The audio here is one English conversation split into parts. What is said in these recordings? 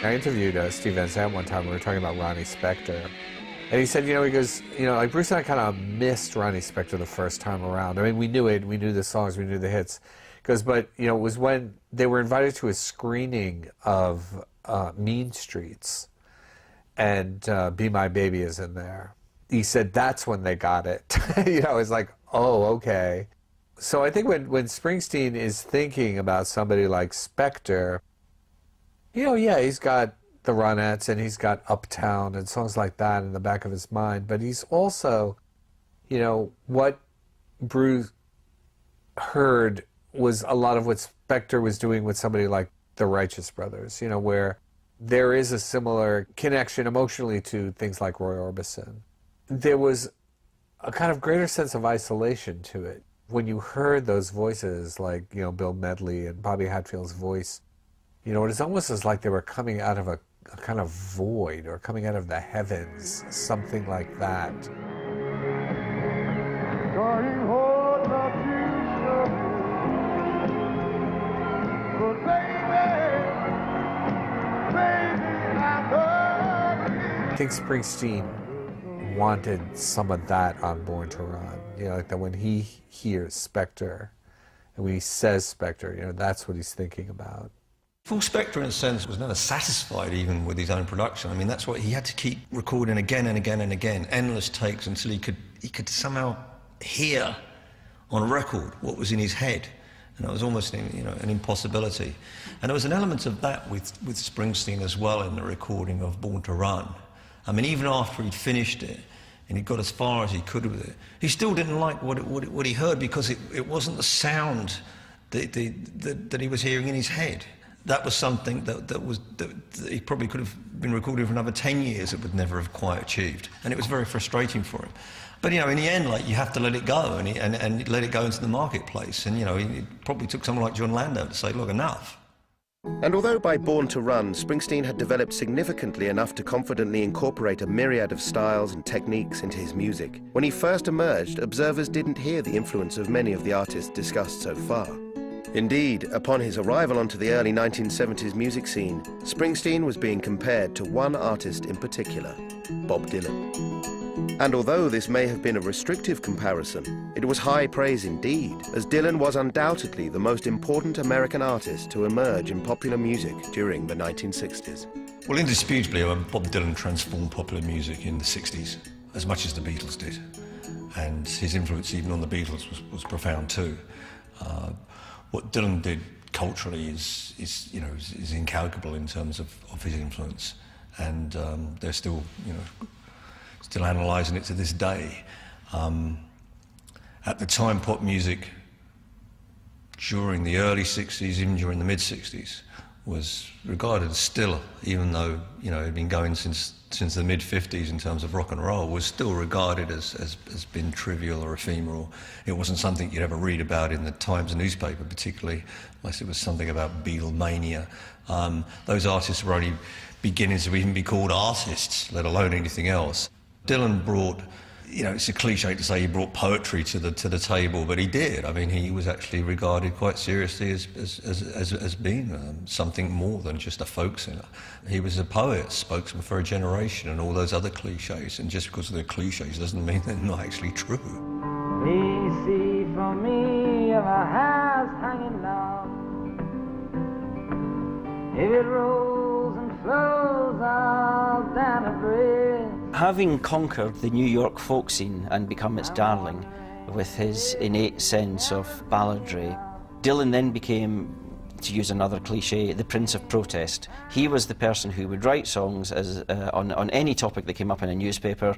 I interviewed Steve Van Zandt one time. We were talking about Ronnie Spector. And he said, he goes, like Bruce and I kind of missed Ronnie Spector the first time around. I mean, we knew it, we knew the songs, we knew the hits. He goes, but, it was when they were invited to a screening of Mean Streets, and Be My Baby is in there. He said that's when they got it. It's like, oh, okay. So I think when Springsteen is thinking about somebody like Spector, he's got the Ronettes and he's got Uptown and songs like that in the back of his mind, but he's also, what Bruce heard was a lot of what Spector was doing with somebody like the Righteous Brothers, where there is a similar connection emotionally to things like Roy Orbison. There was a kind of greater sense of isolation to it. When you heard those voices like, Bill Medley and Bobby Hatfield's voice, it was almost as like they were coming out of a kind of void or coming out of the heavens, something like that. I think Springsteen wanted some of that on Born to Run. Like that when he hears Spector and when he says Spector, that's what he's thinking about. Phil Spector, in a sense, was never satisfied even with his own production. I mean, that's what he had to keep recording again and again and again, endless takes until he could somehow hear on record what was in his head. And it was almost, an impossibility. And there was an element of that with Springsteen as well in the recording of Born to Run. I mean, even after he'd finished it, and he got as far as he could with it, he still didn't like what he heard because it wasn't the sound that he was hearing in his head. That was something that he probably could have been recording for another 10 years it would never have quite achieved. And it was very frustrating for him. But, in the end, you have to let it go and let it go into the marketplace. And, it probably took someone like John Landau to say, look, enough. And although by Born to Run, Springsteen had developed significantly enough to confidently incorporate a myriad of styles and techniques into his music, when he first emerged, observers didn't hear the influence of many of the artists discussed so far. Indeed, upon his arrival onto the early 1970s music scene, Springsteen was being compared to one artist in particular, Bob Dylan. And although this may have been a restrictive comparison, it was high praise indeed, as Dylan was undoubtedly the most important American artist to emerge in popular music during the 1960s. Well, indisputably, Bob Dylan transformed popular music in the 60s, as much as the Beatles did. And his influence even on the Beatles was profound too. What Dylan did culturally is incalculable in terms of his influence. And they're still, still analysing it to this day. At the time, pop music during the early 60s, even during the mid-60s, was regarded still, even though it had been going since the mid-50s in terms of rock and roll, was still regarded as being trivial or ephemeral. It wasn't something you'd ever read about in the Times newspaper, particularly, unless it was something about Beatlemania. Those artists were only beginning to even be called artists, let alone anything else. Dylan brought, it's a cliche to say he brought poetry to the table, but he did. I mean, he was actually regarded quite seriously as being something more than just a folk singer. He was a poet, spokesman for a generation, and all those other cliches. And just because they're cliches doesn't mean they're not actually true. Please see for me if a house hanging low, if it rolls and flows all down a bridge. Having conquered the New York folk scene and become its darling with his innate sense of balladry, Dylan then became, to use another cliche, the Prince of Protest. He was the person who would write songs on any topic that came up in a newspaper,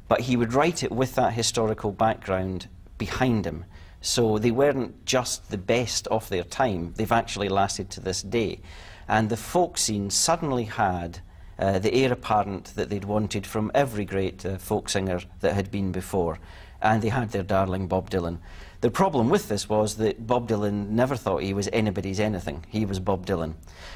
but he would write it with that historical background behind him. So they weren't just the best of their time, they've actually lasted to this day. And the folk scene suddenly had the heir apparent that they'd wanted from every great folk singer that had been before, and they had their darling Bob Dylan. The problem with this was that Bob Dylan never thought he was anybody's anything. He was Bob Dylan.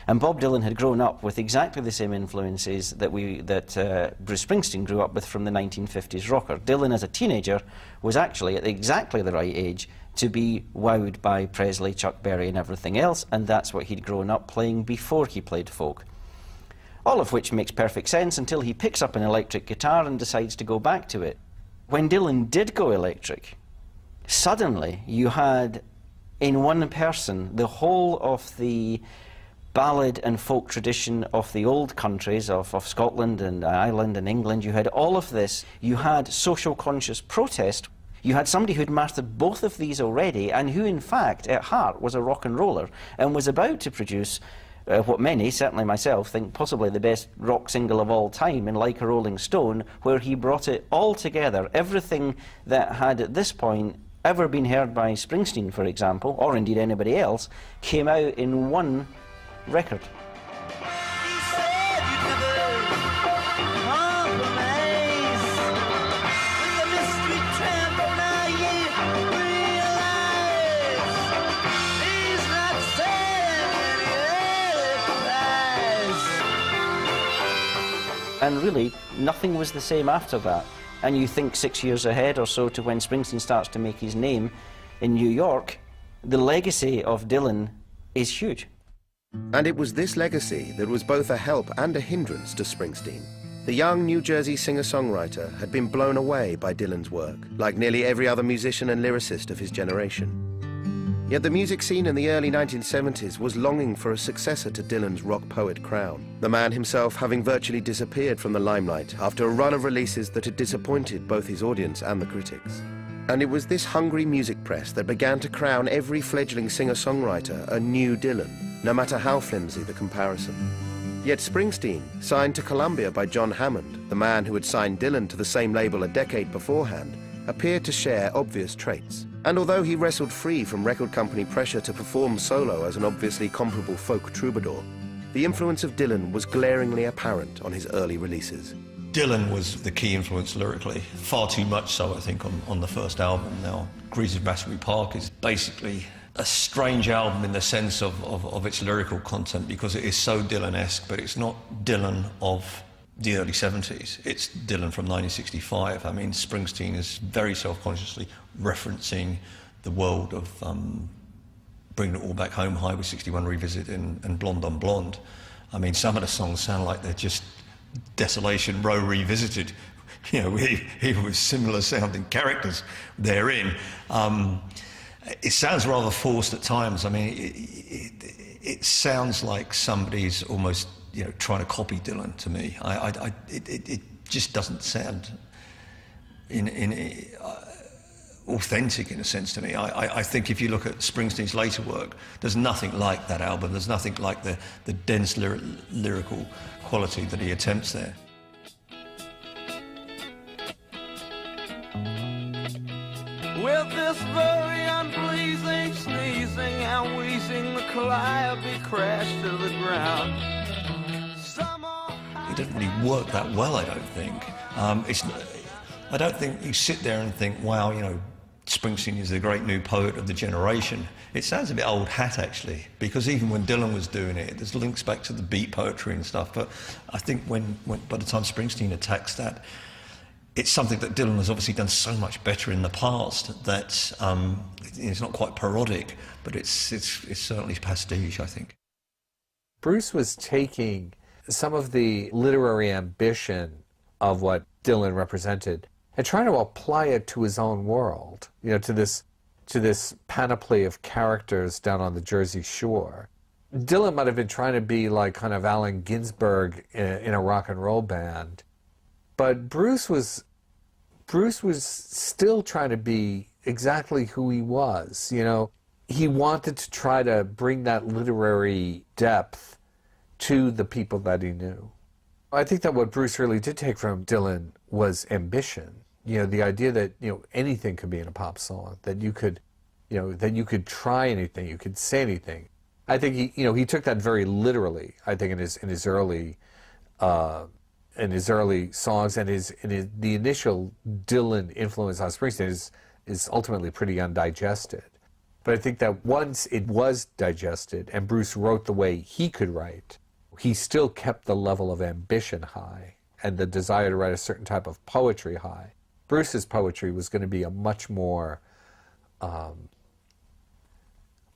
And Bob Dylan had grown up with exactly the same influences that Bruce Springsteen grew up with from the 1950s rocker. Dylan, as a teenager, was actually at exactly the right age to be wowed by Presley, Chuck Berry and everything else, and that's what he'd grown up playing before he played folk. all of which makes perfect sense until he picks up an electric guitar and decides to go back to it. When Dylan did go electric, suddenly you had in one person the whole of the ballad and folk tradition of the old countries of Scotland and Ireland and England. You had all of this. You had social conscious protest. You had somebody who'd mastered both of these already and who, in fact, at heart was a rock and roller and was about to produce what many, certainly myself, think possibly the best rock single of all time in Like a Rolling Stone, where he brought it all together. Everything that had at this point ever been heard by Springsteen, for example, or indeed anybody else, came out in one record. And really, nothing was the same after that. And you think 6 years ahead or so to when Springsteen starts to make his name in New York, the legacy of Dylan is huge. And it was this legacy that was both a help and a hindrance to Springsteen. The young New Jersey singer-songwriter had been blown away by Dylan's work, like nearly every other musician and lyricist of his generation. Yet the music scene in the early 1970s was longing for a successor to Dylan's rock poet crown, the man himself having virtually disappeared from the limelight after a run of releases that had disappointed both his audience and the critics. And it was this hungry music press that began to crown every fledgling singer-songwriter a new Dylan, no matter how flimsy the comparison. Yet Springsteen, signed to Columbia by John Hammond, the man who had signed Dylan to the same label a decade beforehand, appeared to share obvious traits. And although he wrestled free from record company pressure to perform solo as an obviously comparable folk troubadour, the influence of Dylan was glaringly apparent on his early releases. Dylan was the key influence lyrically, far too much so, I think, on the first album. Now, Grease of Battery Park is basically a strange album in the sense of its lyrical content because it is so Dylanesque, but it's not Dylan of the early 70s. It's Dylan from 1965. I mean, Springsteen is very self-consciously referencing the world of Bringing It All Back Home, Highway 61 Revisit and Blonde on Blonde. I mean, some of the songs sound like they're just Desolation Row revisited, you know, even with similar sounding characters therein. It sounds rather forced at times. I mean, it sounds like somebody's almost, you know, trying to copy Dylan to me. It just doesn't sound authentic in a sense to me. I think if you look at Springsteen's later work, there's nothing like that album. There's nothing like the dense lyrical quality that he attempts there. With this very unpleasing sneezing and wheezing, the calliope crashed to the ground. It doesn't really work that well, I don't think. I don't think you sit there and think, wow, you know, Springsteen is the great new poet of the generation. It sounds a bit old hat, actually, because even when Dylan was doing it, there's links back to the beat poetry and stuff. But I think when by the time Springsteen attacks that, it's something that Dylan has obviously done so much better in the past that it's not quite parodic, but it's certainly pastiche, I think. Bruce was taking some of the literary ambition of what Dylan represented and trying to apply it to his own world, you know, to this panoply of characters down on the Jersey Shore. Dylan might have been trying to be like kind of Allen Ginsberg in a rock and roll band, but Bruce was still trying to be exactly who he was. You know, he wanted to try to bring that literary depth to the people that he knew. I think that what Bruce really did take from Dylan was ambition. You know, the idea that, you know, anything could be in a pop song, that you could, you know, that you could try anything, you could say anything. I think he took that very literally. I think in his early songs and the initial Dylan influence on Springsteen is ultimately pretty undigested. But I think that once it was digested and Bruce wrote the way he could write, he still kept the level of ambition high and the desire to write a certain type of poetry high. Bruce's poetry was going to be a much more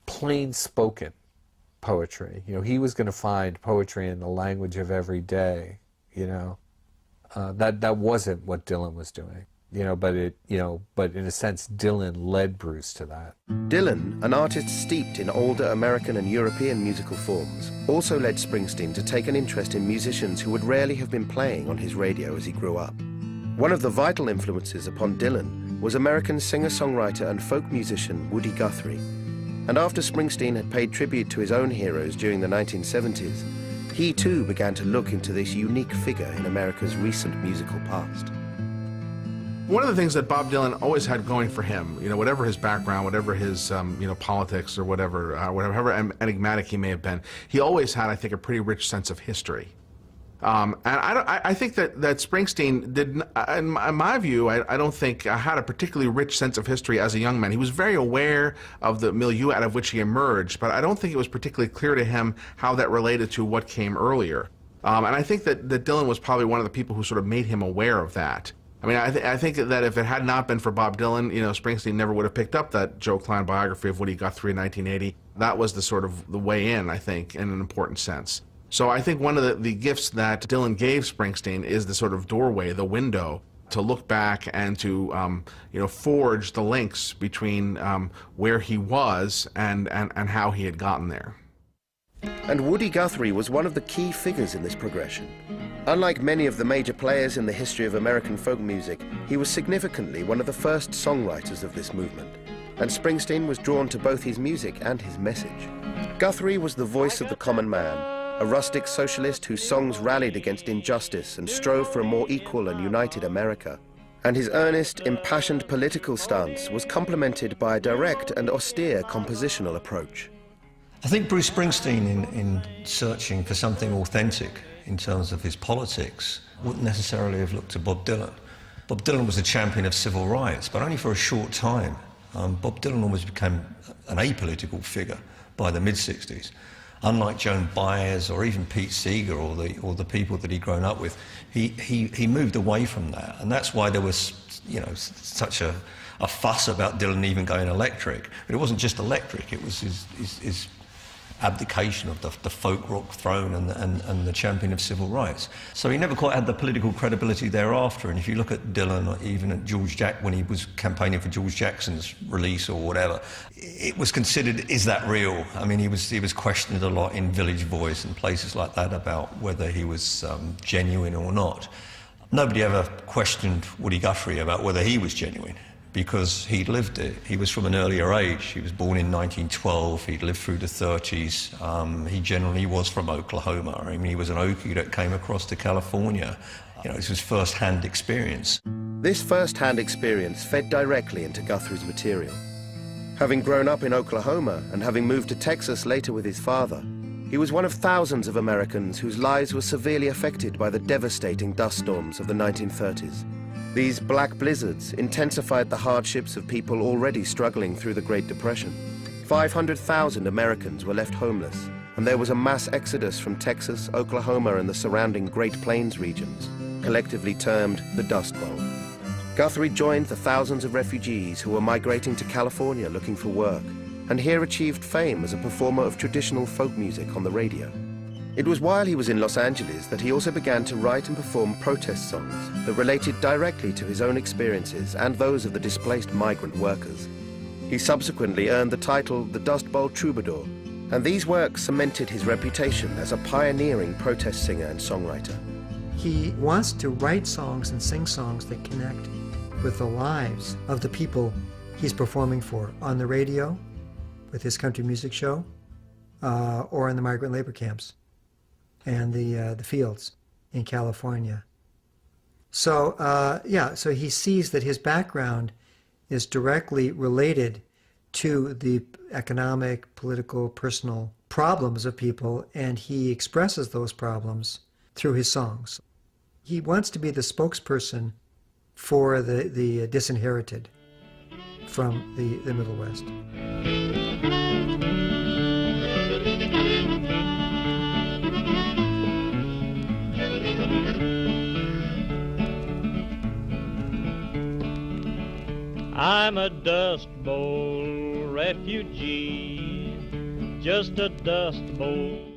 plain-spoken poetry. You know, he was going to find poetry in the language of every day. You know, that wasn't what Dylan was doing. You know, but in a sense, Dylan led Bruce to that. Dylan, an artist steeped in older American and European musical forms, also led Springsteen to take an interest in musicians who would rarely have been playing on his radio as he grew up. One of the vital influences upon Dylan was American singer-songwriter and folk musician Woody Guthrie. And after Springsteen had paid tribute to his own heroes during the 1970s, he too began to look into this unique figure in America's recent musical past. One of the things that Bob Dylan always had going for him, you know, whatever his background, whatever his, politics or whatever, however enigmatic he may have been, he always had, I think, a pretty rich sense of history. And I think that Springsteen did, in my view, I don't think had a particularly rich sense of history as a young man. He was very aware of the milieu out of which he emerged, but I don't think it was particularly clear to him how that related to what came earlier. And I think that Dylan was probably one of the people who sort of made him aware of that. I mean, I think that if it had not been for Bob Dylan, you know, Springsteen never would have picked up that Joe Klein biography of Woody Guthrie in 1980. That was the sort of the way in, I think, in an important sense. So I think one of the gifts that Dylan gave Springsteen is the sort of doorway, the window, to look back and to, forge the links between where he was and how he had gotten there. And Woody Guthrie was one of the key figures in this progression. Unlike many of the major players in the history of American folk music, he was significantly one of the first songwriters of this movement, and Springsteen was drawn to both his music and his message. Guthrie was the voice of the common man, a rustic socialist whose songs rallied against injustice and strove for a more equal and united America. And his earnest, impassioned political stance was complemented by a direct and austere compositional approach. I think Bruce Springsteen, in searching for something authentic in terms of his politics, wouldn't necessarily have looked to Bob Dylan. Bob Dylan was a champion of civil rights, but only for a short time. Bob Dylan almost became an apolitical figure by the mid-60s. Unlike Joan Baez or even Pete Seeger or the people that he'd grown up with, he moved away from that, and that's why there was, such a fuss about Dylan even going electric. But it wasn't just electric; it was his abdication of the folk rock throne and the champion of civil rights. So he never quite had the political credibility thereafter. And if you look at Dylan, or even at when he was campaigning for George Jackson's release or whatever, it was considered, is that real? I mean, he was questioned a lot in Village Voice and places like that about whether he was genuine or not. Nobody ever questioned Woody Guthrie about whether he was genuine, because he'd lived it. He was from an earlier age. He was born in 1912. He'd lived through the 30s. He generally was from Oklahoma. I mean, he was an Okie that came across to California. This was first-hand experience. This first-hand experience fed directly into Guthrie's material. Having grown up in Oklahoma and having moved to Texas later with his father, he was one of thousands of Americans whose lives were severely affected by the devastating dust storms of the 1930s. These black blizzards intensified the hardships of people already struggling through the Great Depression. 500,000 Americans were left homeless, and there was a mass exodus from Texas, Oklahoma, and the surrounding Great Plains regions, collectively termed the Dust Bowl. Guthrie joined the thousands of refugees who were migrating to California looking for work, and here achieved fame as a performer of traditional folk music on the radio. It was while he was in Los Angeles that he also began to write and perform protest songs that related directly to his own experiences and those of the displaced migrant workers. He subsequently earned the title the Dust Bowl Troubadour, and these works cemented his reputation as a pioneering protest singer and songwriter. He wants to write songs and sing songs that connect with the lives of the people he's performing for on the radio, with his country music show, or in the migrant labor camps and the fields in California. So so he sees that his background is directly related to the economic, political, personal problems of people, and he expresses those problems through his songs. He wants to be the spokesperson for the disinherited from the Middle West. I'm a Dust Bowl refugee, just a dust bowl.